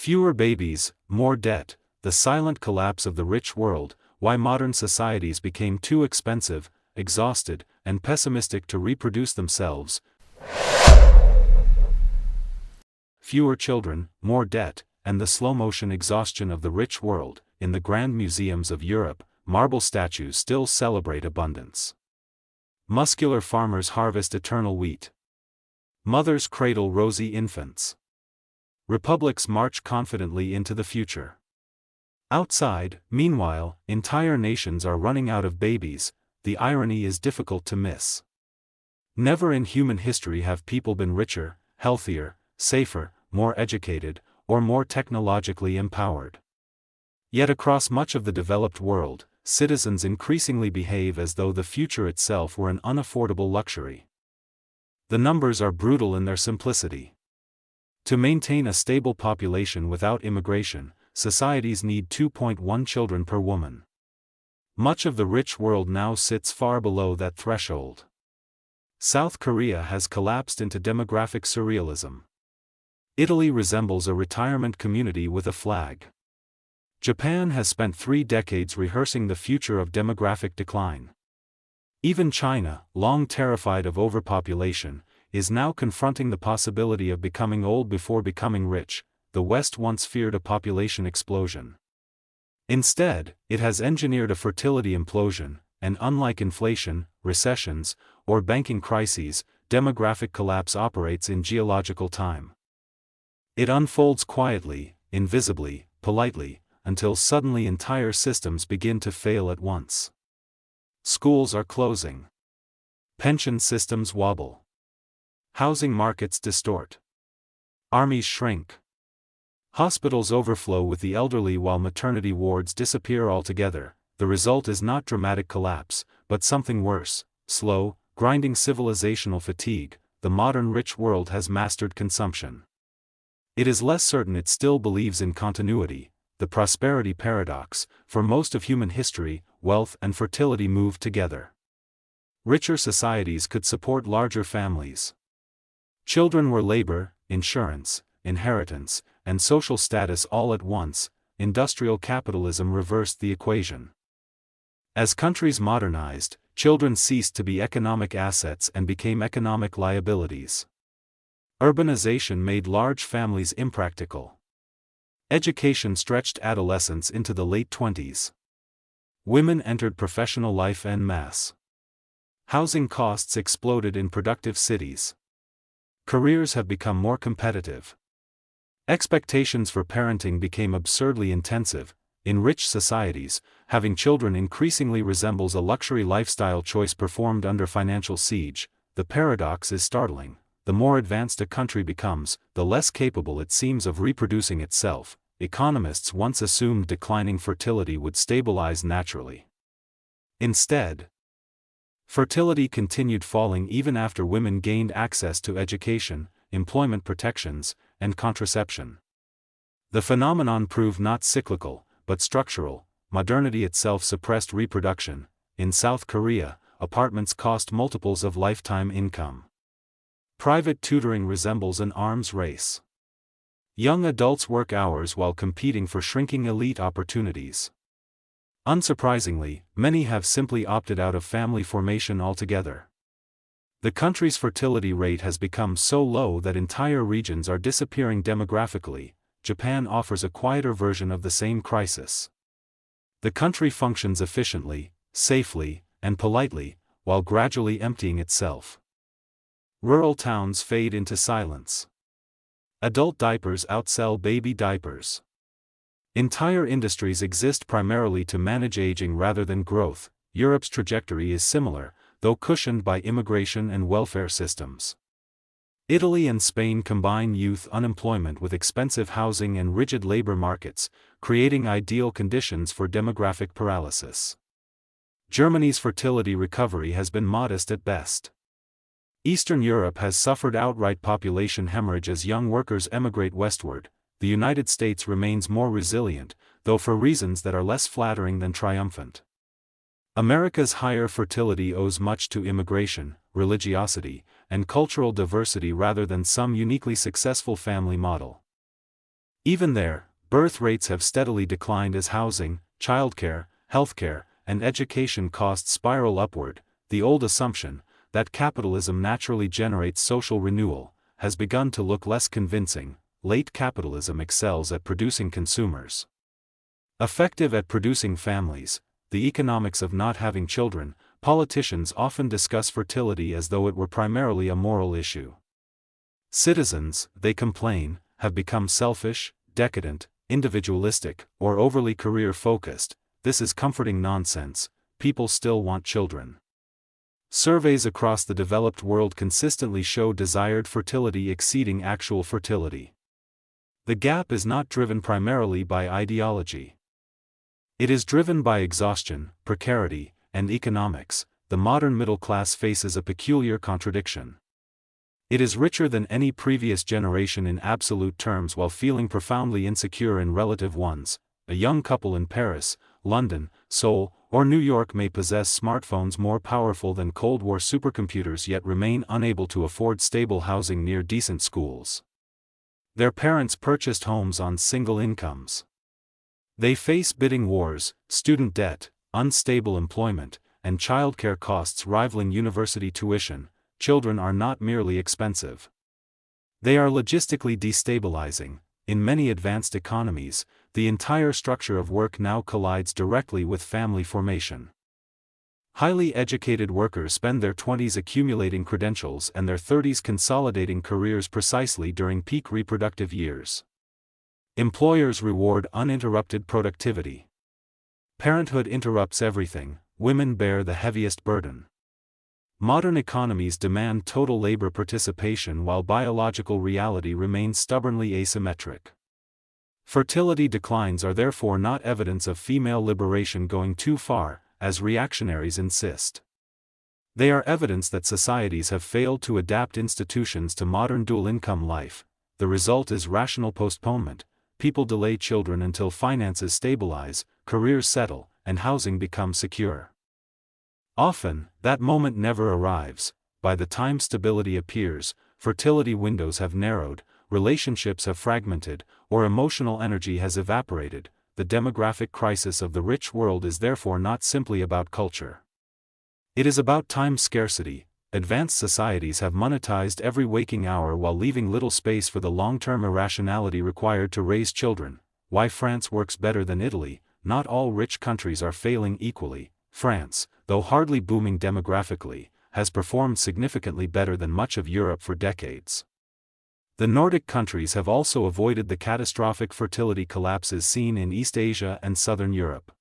Fewer babies, more debt, the silent collapse of the rich world, why modern societies became too expensive, exhausted, and pessimistic to reproduce themselves. Fewer children, more debt, and the slow-motion exhaustion of the rich world. In the grand museums of Europe, marble statues still celebrate abundance. Muscular farmers harvest eternal wheat. Mothers cradle rosy infants. Republics march confidently into the future. Outside, meanwhile, entire nations are running out of babies. The irony is difficult to miss. Never in human history have people been richer, healthier, safer, more educated, or more technologically empowered. Yet across much of the developed world, citizens increasingly behave as though the future itself were an unaffordable luxury. The numbers are brutal in their simplicity. To maintain a stable population without immigration, societies need 2.1 children per woman. Much of the rich world now sits far below that threshold. South Korea has collapsed into demographic surrealism. Italy resembles a retirement community with a flag. Japan has spent 3 decades rehearsing the future of demographic decline. Even China, long terrified of overpopulation, is now confronting the possibility of becoming old before becoming rich. The West once feared a population explosion. Instead, it has engineered a fertility implosion, and unlike inflation, recessions, or banking crises, demographic collapse operates in geological time. It unfolds quietly, invisibly, politely, until suddenly entire systems begin to fail at once. Schools are closing. Pension systems wobble. Housing markets distort. Armies shrink. Hospitals overflow with the elderly while maternity wards disappear altogether. The result is not dramatic collapse, but something worse: slow, grinding civilizational fatigue. The modern rich world has mastered consumption. It is less certain it still believes in continuity, the prosperity paradox. For most of human history, wealth and fertility moved together. Richer societies could support larger families. Children were labor, insurance, inheritance, and social status all at once. Industrial capitalism reversed the equation. As countries modernized, children ceased to be economic assets and became economic liabilities. Urbanization made large families impractical. Education stretched adolescence into the late 20s. Women entered professional life en masse. Housing costs exploded in productive cities. Careers have become more competitive. Expectations for parenting became absurdly intensive. In rich societies, having children increasingly resembles a luxury lifestyle choice performed under financial siege. The paradox is startling. The more advanced a country becomes, the less capable it seems of reproducing itself. Economists once assumed declining fertility would stabilize naturally. Instead, fertility continued falling even after women gained access to education, employment protections, and contraception. The phenomenon proved not cyclical, but structural. Modernity itself suppressed reproduction. In South Korea, apartments cost multiples of lifetime income. Private tutoring resembles an arms race. Young adults work hours while competing for shrinking elite opportunities. Unsurprisingly, many have simply opted out of family formation altogether. The country's fertility rate has become so low that entire regions are disappearing demographically. Japan offers a quieter version of the same crisis. The country functions efficiently, safely, and politely, while gradually emptying itself. Rural towns fade into silence. Adult diapers outsell baby diapers. Entire industries exist primarily to manage aging rather than growth. Europe's trajectory is similar, though cushioned by immigration and welfare systems. Italy and Spain combine youth unemployment with expensive housing and rigid labor markets, creating ideal conditions for demographic paralysis. Germany's fertility recovery has been modest at best. Eastern Europe has suffered outright population hemorrhage as young workers emigrate westward. The United States remains more resilient, though for reasons that are less flattering than triumphant. America's higher fertility owes much to immigration, religiosity, and cultural diversity rather than some uniquely successful family model. Even there, birth rates have steadily declined as housing, childcare, healthcare, and education costs spiral upward. The old assumption, that capitalism naturally generates social renewal, has begun to look less convincing. Late capitalism excels at producing consumers. Effective at producing families, the economics of not having children. Politicians often discuss fertility as though it were primarily a moral issue. Citizens, they complain, have become selfish, decadent, individualistic, or overly career-focused. This is comforting nonsense. People still want children. Surveys across the developed world consistently show desired fertility exceeding actual fertility. The gap is not driven primarily by ideology. It is driven by exhaustion, precarity, and economics. The modern middle class faces a peculiar contradiction. It is richer than any previous generation in absolute terms while feeling profoundly insecure in relative ones. A young couple in Paris, London, Seoul, or New York may possess smartphones more powerful than Cold War supercomputers yet remain unable to afford stable housing near decent schools. Their parents purchased homes on single incomes. They face bidding wars, student debt, unstable employment, and childcare costs rivaling university tuition. Children are not merely expensive. They are logistically destabilizing. In many advanced economies, the entire structure of work now collides directly with family formation. Highly educated workers spend their 20s accumulating credentials and their 30s consolidating careers precisely during peak reproductive years. Employers reward uninterrupted productivity. Parenthood interrupts everything. Women bear the heaviest burden. Modern economies demand total labor participation while biological reality remains stubbornly asymmetric. Fertility declines are therefore not evidence of female liberation going too far, as reactionaries insist. They are evidence that societies have failed to adapt institutions to modern dual-income life. The result is rational postponement. People delay children until finances stabilize, careers settle, and housing becomes secure. Often, that moment never arrives. By the time stability appears, fertility windows have narrowed, relationships have fragmented, or emotional energy has evaporated. The demographic crisis of the rich world is therefore not simply about culture. It is about time scarcity. Advanced societies have monetized every waking hour while leaving little space for the long-term irrationality required to raise children. Why France works better than Italy? Not all rich countries are failing equally. France, though hardly booming demographically, has performed significantly better than much of Europe for decades. The Nordic countries have also avoided the catastrophic fertility collapses seen in East Asia and Southern Europe.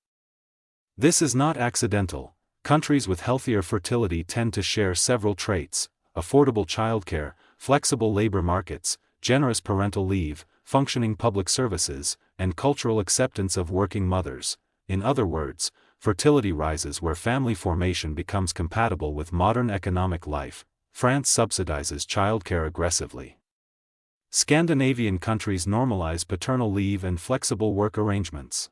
This is not accidental. Countries with healthier fertility tend to share several traits: affordable childcare, flexible labor markets, generous parental leave, functioning public services, and cultural acceptance of working mothers. In other words, fertility rises where family formation becomes compatible with modern economic life. France subsidizes childcare aggressively. Scandinavian countries normalize paternal leave and flexible work arrangements.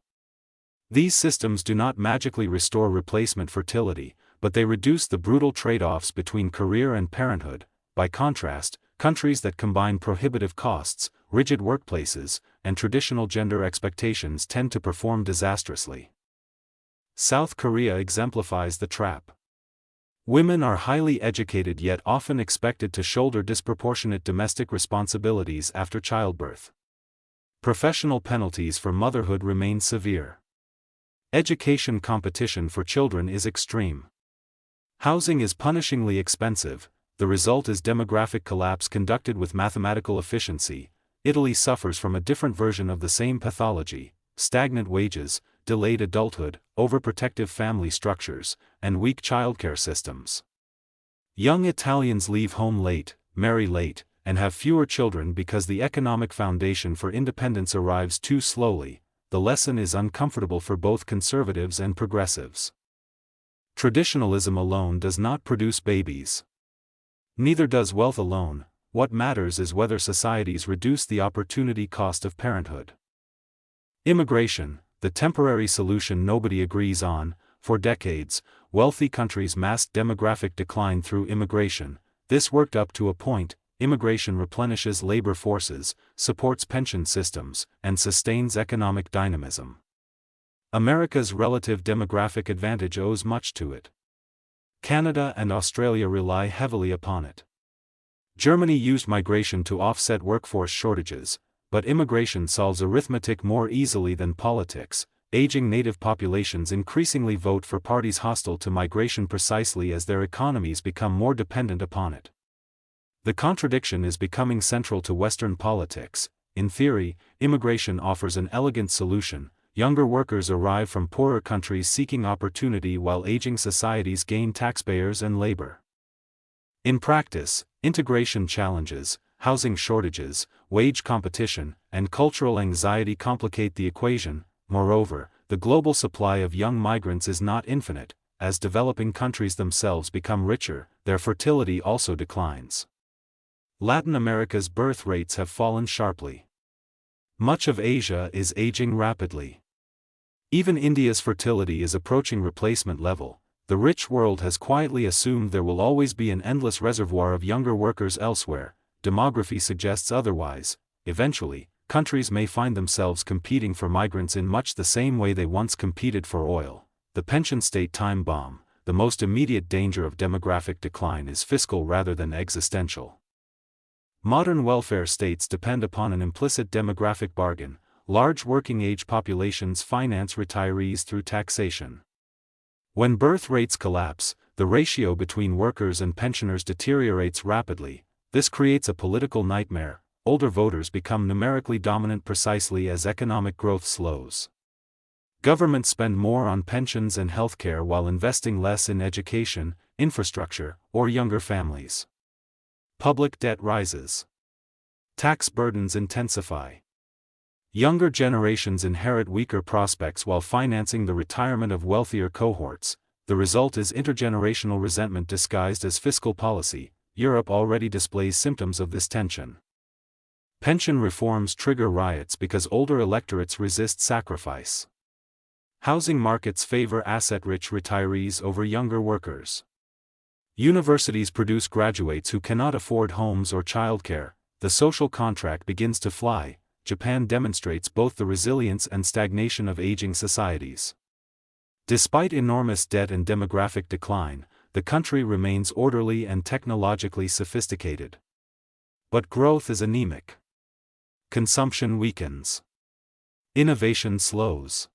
These systems do not magically restore replacement fertility, but they reduce the brutal trade-offs between career and parenthood. By contrast, countries that combine prohibitive costs, rigid workplaces, and traditional gender expectations tend to perform disastrously. South Korea exemplifies the trap. Women are highly educated yet often expected to shoulder disproportionate domestic responsibilities after childbirth. Professional penalties for motherhood remain severe. Education competition for children is extreme. Housing is punishingly expensive. The result is demographic collapse conducted with mathematical efficiency. Italy suffers from a different version of the same pathology: stagnant wages, delayed adulthood, overprotective family structures, and weak childcare systems. Young Italians leave home late, marry late, and have fewer children because the economic foundation for independence arrives too slowly. The lesson is uncomfortable for both conservatives and progressives. Traditionalism alone does not produce babies. Neither does wealth alone. What matters is whether societies reduce the opportunity cost of parenthood. Immigration, the temporary solution nobody agrees on. For decades, wealthy countries masked demographic decline through immigration. This worked up to a point. immigration replenishes labor forces, supports pension systems, and sustains economic dynamism. America's relative demographic advantage owes much to it. Canada and Australia rely heavily upon it. Germany used migration to offset workforce shortages, but immigration solves arithmetic more easily than politics. Aging native populations increasingly vote for parties hostile to migration precisely as their economies become more dependent upon it. The contradiction is becoming central to Western politics. In theory, immigration offers an elegant solution. Younger workers arrive from poorer countries seeking opportunity while aging societies gain taxpayers and labor. In practice, integration challenges, housing shortages, wage competition, and cultural anxiety complicate the equation. Moreover, the global supply of young migrants is not infinite. As developing countries themselves become richer, their fertility also declines. Latin America's birth rates have fallen sharply. Much of Asia is aging rapidly. Even India's fertility is approaching replacement level. The rich world has quietly assumed there will always be an endless reservoir of younger workers elsewhere. Demography suggests otherwise. Eventually, countries may find themselves competing for migrants in much the same way they once competed for oil. The pension state time bomb. The most immediate danger of demographic decline is fiscal rather than existential. Modern welfare states depend upon an implicit demographic bargain. Large working-age populations finance retirees through taxation. When birth rates collapse, the ratio between workers and pensioners deteriorates rapidly. This creates a political nightmare. Older voters become numerically dominant precisely as economic growth slows. Governments spend more on pensions and healthcare while investing less in education, infrastructure, or younger families. Public debt rises. Tax burdens intensify. Younger generations inherit weaker prospects while financing the retirement of wealthier cohorts. The result is intergenerational resentment disguised as fiscal policy. Europe already displays symptoms of this tension. Pension reforms trigger riots because older electorates resist sacrifice. Housing markets favor asset-rich retirees over younger workers. Universities produce graduates who cannot afford homes or childcare. The social contract begins to fly. Japan demonstrates both the resilience and stagnation of aging societies. Despite enormous debt and demographic decline, the country remains orderly and technologically sophisticated. But growth is anemic. Consumption weakens. Innovation slows.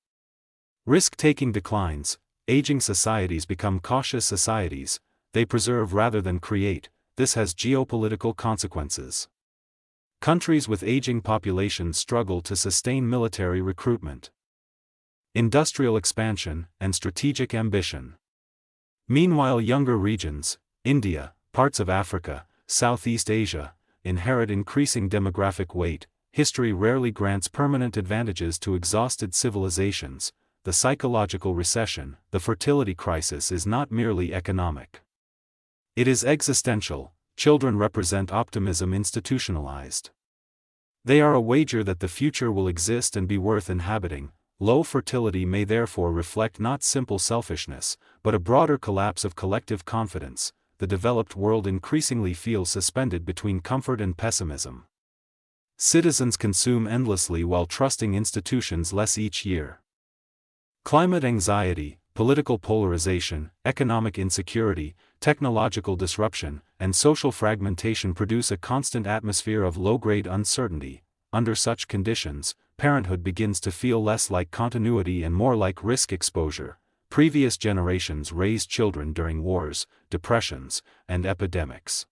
Risk-taking declines. Aging societies become cautious societies. They preserve rather than create. This has geopolitical consequences. Countries with aging populations struggle to sustain military recruitment, industrial expansion, and strategic ambition. Meanwhile, younger regions, India, parts of Africa, Southeast Asia, inherit increasing demographic weight. History rarely grants permanent advantages to exhausted civilizations. The psychological recession, the fertility crisis is not merely economic. It is existential. Children represent optimism institutionalized. They are a wager that the future will exist and be worth inhabiting. Low fertility may therefore reflect not simple selfishness, but a broader collapse of collective confidence. The developed world increasingly feels suspended between comfort and pessimism. Citizens consume endlessly while trusting institutions less each year. Climate anxiety, political polarization, economic insecurity, technological disruption, and social fragmentation produce a constant atmosphere of low-grade uncertainty. Under such conditions, parenthood begins to feel less like continuity and more like risk exposure. Previous generations raised children during wars, depressions, and epidemics.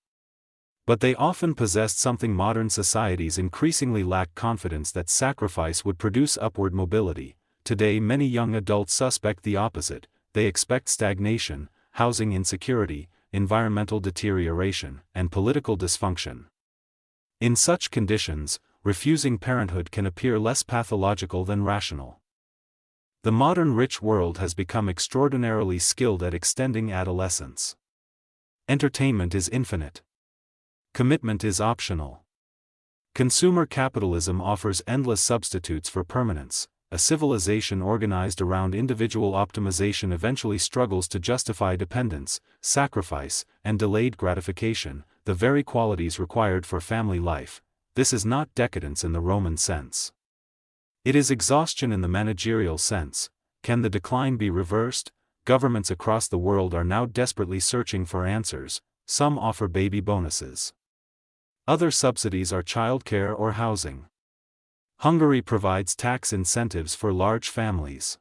But they often possessed something modern societies increasingly lack: confidence that sacrifice would produce upward mobility. Today many young adults suspect the opposite. They expect stagnation, housing insecurity, environmental deterioration, and political dysfunction. In such conditions, refusing parenthood can appear less pathological than rational. The modern rich world has become extraordinarily skilled at extending adolescence. Entertainment is infinite. Commitment is optional. Consumer capitalism offers endless substitutes for permanence. A civilization organized around individual optimization eventually struggles to justify dependence, sacrifice, and delayed gratification. the very qualities required for family life. This is not decadence in the Roman sense. It is exhaustion in the managerial sense. Can the decline be reversed? Governments across the world are now desperately searching for answers. Some offer baby bonuses. Other subsidies are childcare or housing. Hungary provides tax incentives for large families.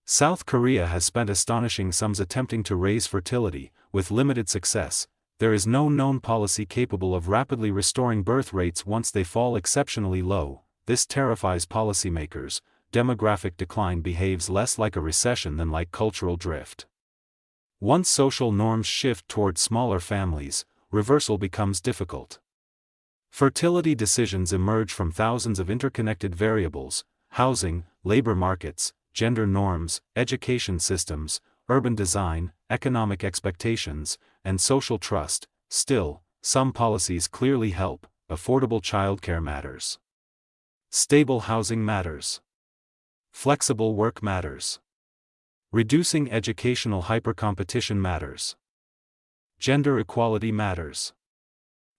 South Korea has spent astonishing sums attempting to raise fertility, with limited success. There is no known policy capable of rapidly restoring birth rates once they fall exceptionally low. This terrifies policymakers. Demographic decline behaves less like a recession than like cultural drift. Once social norms shift toward smaller families, reversal becomes difficult. Fertility decisions emerge from thousands of interconnected variables: housing, labor markets, gender norms, education systems, urban design, economic expectations, and social trust. Still, some policies clearly help. Affordable childcare matters. Stable housing matters. Flexible work matters. Reducing educational hypercompetition matters. Gender equality matters.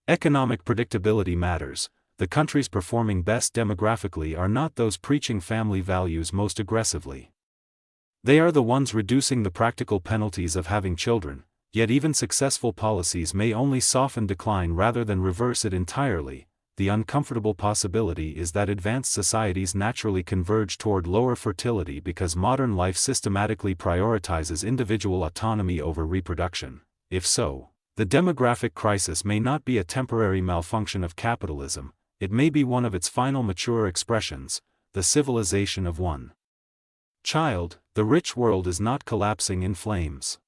Economic predictability matters. The countries performing best demographically are not those preaching family values most aggressively. They are the ones reducing the practical penalties of having children, yet even successful policies may only soften decline rather than reverse it entirely. The uncomfortable possibility is that advanced societies naturally converge toward lower fertility because modern life systematically prioritizes individual autonomy over reproduction. If so, the demographic crisis may not be a temporary malfunction of capitalism, it may be one of its final mature expressions, the civilization of one child. The rich world is not collapsing in flames.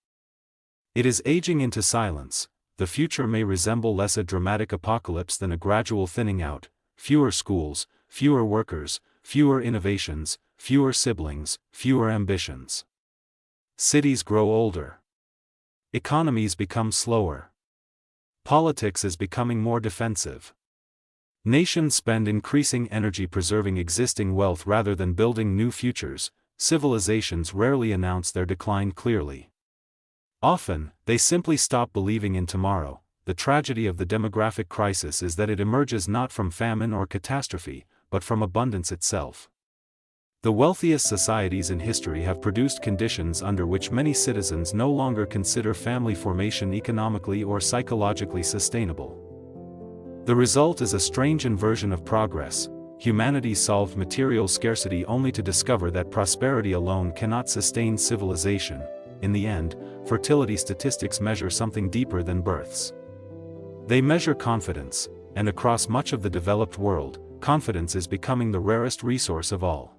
It is aging into silence. The future may resemble less a dramatic apocalypse than a gradual thinning out: fewer schools, fewer workers, fewer innovations, fewer siblings, fewer ambitions. Cities grow older. Economies become slower. Politics is becoming more defensive. Nations spend increasing energy preserving existing wealth rather than building new futures. Civilizations rarely announce their decline clearly. Often, they simply stop believing in tomorrow. The tragedy of the demographic crisis is that it emerges not from famine or catastrophe, but from abundance itself. The wealthiest societies in history have produced conditions under which many citizens no longer consider family formation economically or psychologically sustainable. The result is a strange inversion of progress. Humanity solved material scarcity only to discover that prosperity alone cannot sustain civilization. In the end, fertility statistics measure something deeper than births. They measure confidence, and across much of the developed world, confidence is becoming the rarest resource of all.